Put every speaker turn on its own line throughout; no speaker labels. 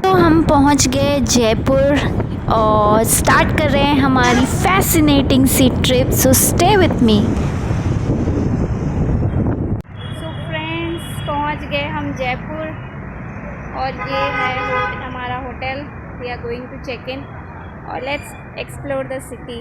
तो हम पहुंच गए जयपुर और स्टार्ट कर रहे हैं हमारी fascinating sea trip. So stay with me. So friends, पहुंच गए हम जयपुर और ये है हमारा hotel. We are going to check in और let's explore the city.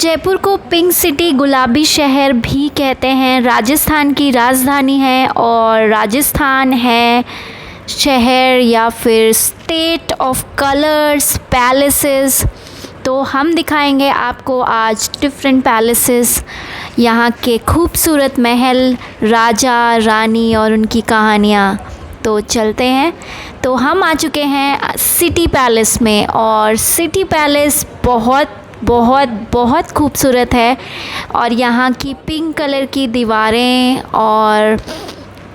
Jaipur को पिंक सिटी, गुलाबी शहर भी कहते हैं। राजस्थान की राजधानी है और राजस्थान है शहर या फिर स्टेट ऑफ कलर्स, पैलेसेस। तो हम दिखाएंगे आपको आज डिफरेंट पैलेसेस, यहाँ के खूबसूरत महल, राजा रानी और उनकी कहानियाँ। तो चलते हैं। तो हम आ चुके हैं सिटी पैलेस में और सिटी पैलेस बहुत बहुत बहुत खूबसूरत है। और यहाँ की पिंक कलर की दीवारें और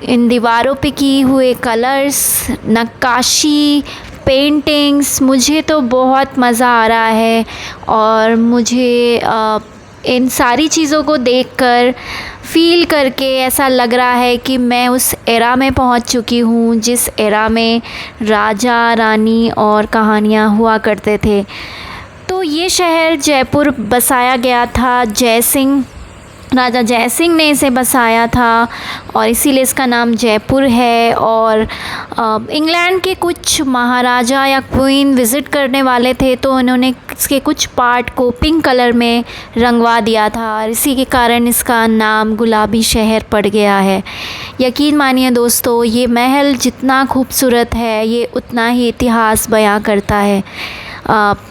इन दीवारों पे की हुए कलर्स, नक्काशी, पेंटिंग्स, मुझे तो बहुत मज़ा आ रहा है। और मुझे इन सारी चीज़ों को देखकर फ़ील करके ऐसा लग रहा है कि मैं उस एरा में पहुंच चुकी हूं जिस एरा में राजा रानी और कहानियां हुआ करते थे। तो ये शहर जयपुर बसाया गया था राजा जय सिंह ने इसे बसाया था और इसीलिए इसका नाम जयपुर है। और इंग्लैंड के कुछ महाराजा या क्वीन विज़िट करने वाले थे तो उन्होंने इसके कुछ पार्ट को पिंक कलर में रंगवा दिया था और इसी के कारण इसका नाम गुलाबी शहर पड़ गया है। यकीन मानिए दोस्तों, ये महल जितना खूबसूरत है ये उतना ही इतिहास बयां करता है।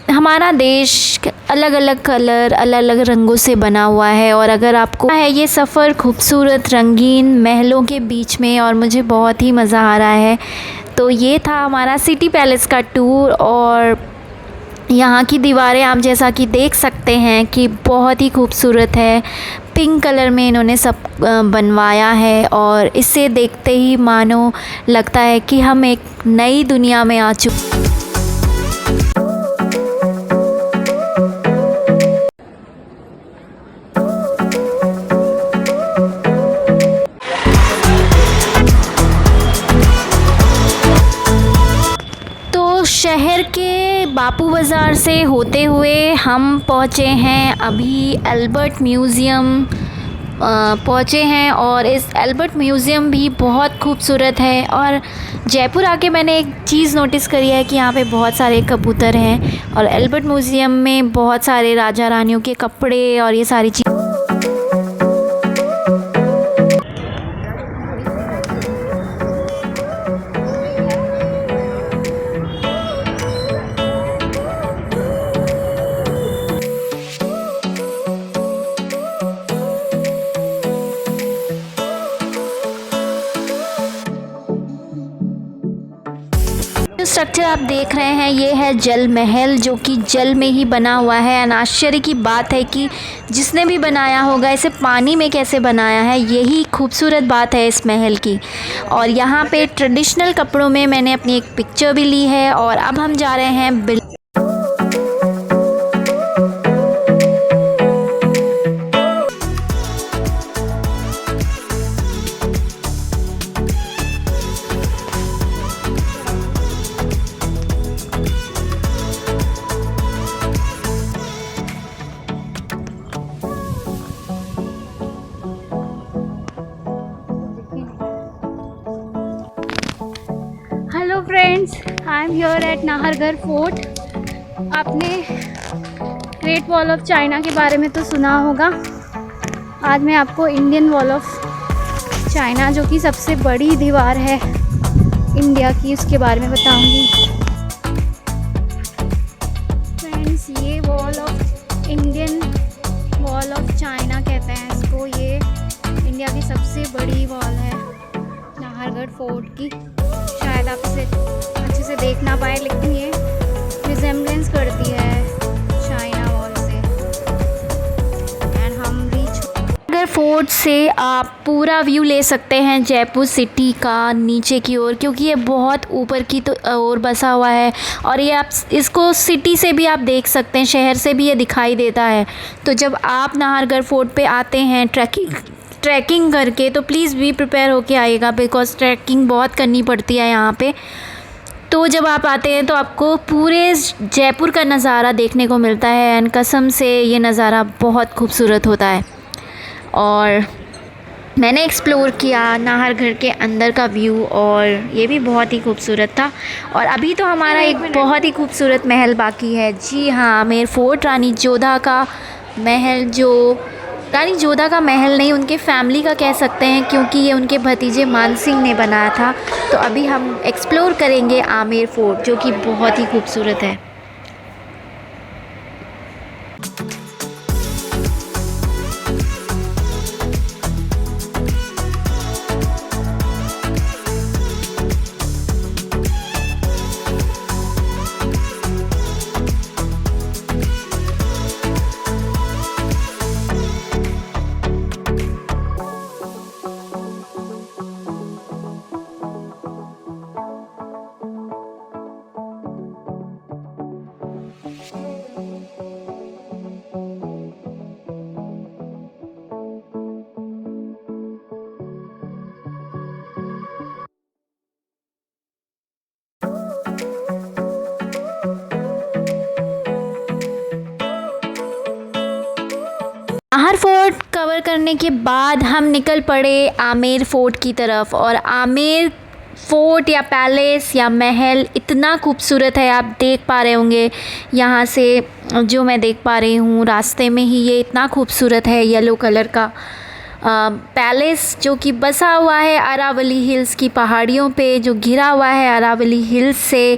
हमारा देश अलग अलग कलर, अलग अलग रंगों से बना हुआ है और अगर आपको है ये सफ़र खूबसूरत रंगीन महलों के बीच में, और मुझे बहुत ही मज़ा आ रहा है। तो ये था हमारा सिटी पैलेस का टूर और यहाँ की दीवारें आप जैसा कि देख सकते हैं कि बहुत ही खूबसूरत है। पिंक कलर में इन्होंने सब बनवाया है और इसे देखते ही मानो लगता है कि हम एक नई दुनिया में आ चुके। शहर के बापू बाज़ार से होते हुए हम पहुँचे हैं अभी एल्बर्ट म्यूज़ियम पहुँचे हैं और इस एल्बर्ट म्यूज़ियम भी बहुत खूबसूरत है। और जयपुर आके मैंने एक चीज़ नोटिस करी है कि यहाँ पे बहुत सारे कबूतर हैं और एल्बर्ट म्यूज़ियम में बहुत सारे राजा रानियों के कपड़े और ये सारी चीज़। स्ट्रक्चर आप देख रहे हैं ये है जल महल, जो कि जल में ही बना हुआ है। आश्चर्य की बात है कि जिसने भी बनाया होगा इसे पानी में कैसे बनाया है, यही खूबसूरत बात है इस महल की। और यहाँ पे ट्रेडिशनल कपड़ों में मैंने अपनी एक पिक्चर भी ली है और अब हम जा रहे हैं hello friends, I am here eight Nahargarh fort. आपने ग्रेट वॉल ऑफ चाइना के बारे में तो सुना होगा। आज मैं आपको इंडियन वॉल ऑफ चाइना जो कि सबसे बड़ी दीवार है इंडिया की, उसके बारे में बताऊंगी। फ्रेंड्स, ये wall of Indian wall of China कहते हैं इसको। ये इंडिया की सबसे बड़ी वॉल है नाहरगढ़ फोर्ट की। शायद आप इसे अच्छे से देख ना पाए, लेकिन ये रिजेम्बलेंस करती है चाइना वॉल से। एंड हम नाहरगढ़ फोर्ट से आप पूरा व्यू ले सकते हैं जयपुर सिटी का नीचे की ओर, क्योंकि ये बहुत ऊपर की तो ओर बसा हुआ है। और ये आप इसको सिटी से भी आप देख सकते हैं, शहर से भी ये दिखाई देता है। तो जब आप नाहरगढ़ फोर्ट पे आते हैं ट्रैकिंग करके, तो प्लीज़ बी प्रिपेयर होके आइएगा, बिकॉज़ ट्रैकिंग बहुत करनी पड़ती है यहाँ पे। तो जब आप आते हैं तो आपको पूरे जयपुर का नज़ारा देखने को मिलता है। एंड कसम से ये नज़ारा बहुत खूबसूरत होता है। और मैंने एक्सप्लोर किया नाहरगढ़ के अंदर का व्यू, और ये भी बहुत ही खूबसूरत था। और अभी तो हमारा एक बहुत ही खूबसूरत महल बाकी है। जी हाँ, आमेर फोर्ट, रानी जोधा का महल, जो रानी जोधा का महल नहीं, उनके फैमिली का कह सकते हैं, क्योंकि ये उनके भतीजे मानसिंह ने बनाया था। तो अभी हम एक्सप्लोर करेंगे आमेर फोर्ट, जो कि बहुत ही खूबसूरत है। नाहर फोर्ट कवर करने के बाद हम निकल पड़े आमेर फोर्ट की तरफ। और आमेर फोर्ट या पैलेस या महल इतना खूबसूरत है, आप देख पा रहे होंगे यहाँ से, जो मैं देख पा रही हूँ रास्ते में ही। ये इतना खूबसूरत है, येलो कलर का पैलेस, जो कि बसा हुआ है अरावली हिल्स की पहाड़ियों पे, जो घिरा हुआ है अरावली हिल्स से।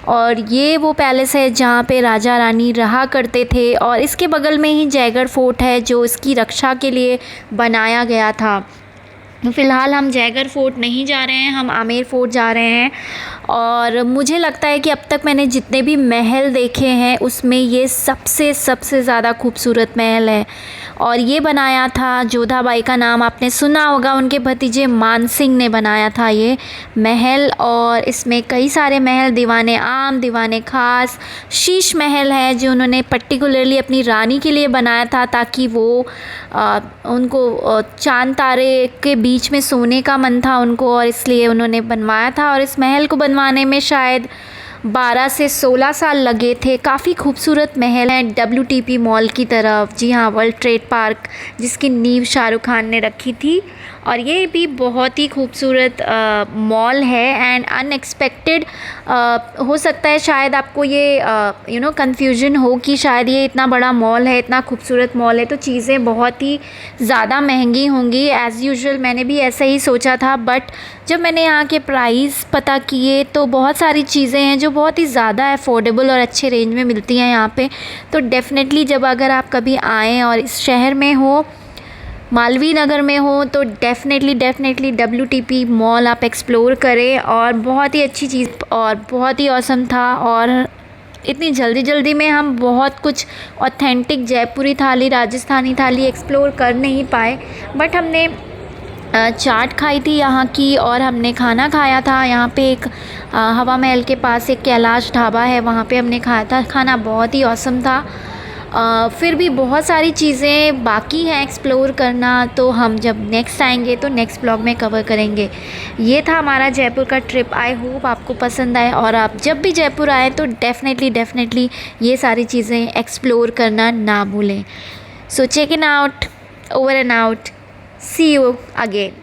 और ये वो पैलेस है जहाँ पे राजा रानी रहा करते थे। और इसके बगल में ही जयगढ़ फोर्ट है, जो इसकी रक्षा के लिए बनाया गया था। फ़िलहाल हम जयगढ़ फोर्ट नहीं जा रहे हैं, हम आमेर फोर्ट जा रहे हैं। और मुझे लगता है कि अब तक मैंने जितने भी महल देखे हैं, उसमें ये सबसे ज़्यादा खूबसूरत महल है। और ये बनाया था, जोधाबाई का नाम आपने सुना होगा, उनके भतीजे मानसिंह ने बनाया था ये महल। और इसमें कई सारे महल, दीवाने आम, दीवाने ख़ास, शीश महल है, जो उन्होंने पर्टिकुलरली अपनी रानी के लिए बनाया था, ताकि वो उनको चाँद तारे के बीच में सोने का मन था उनको, और इसलिए उन्होंने बनवाया था। और इस महल को बनवाने में शायद 12 से 16 साल लगे थे। काफ़ी खूबसूरत महल है WTP मॉल की तरफ। जी हाँ, वर्ल्ड ट्रेड पार्क, जिसकी नींव शाहरुख खान ने रखी थी। और ये भी बहुत ही खूबसूरत मॉल है। एंड अनएक्सपेक्टेड हो सकता है शायद आपको ये कन्फ्यूजन हो कि शायद ये इतना बड़ा मॉल है, इतना खूबसूरत मॉल है, तो चीज़ें बहुत ही ज़्यादा महंगी होंगी। एज़ यूजुअल मैंने भी ऐसा ही सोचा था, बट जब मैंने यहाँ के प्राइस पता किए तो बहुत सारी चीज़ें हैं जो बहुत ही ज़्यादा अफोर्डेबल और अच्छे रेंज में मिलती हैं यहाँ पे। तो डेफ़िनेटली जब अगर आप कभी आएँ और इस शहर में हो, मालवीय नगर में हो, तो डेफ़िनेटली WTP मॉल आप एक्सप्लोर करें। और बहुत ही अच्छी चीज़ और बहुत ही ऑसम था। और इतनी जल्दी में हम बहुत कुछ ऑथेंटिक जयपुरी थाली, राजस्थानी थाली एक्सप्लोर कर नहीं पाए, बट हमने चाट खाई थी यहाँ की, और हमने खाना खाया था यहाँ पे एक हवा महल के पास एक कैलाश ढाबा है, वहाँ पे हमने खाया था खाना, बहुत ही ऑसम था। फिर भी बहुत सारी चीज़ें बाकी हैं एक्सप्लोर करना, तो हम जब नेक्स्ट आएंगे तो नेक्स्ट ब्लॉग में कवर करेंगे। ये था हमारा जयपुर का ट्रिप। आई होप आपको पसंद आए, और आप जब भी जयपुर आए तो डेफ़िनेटली ये सारी चीज़ें एक्सप्लोर करना ना भूलें। So check in out, over and out, see you again.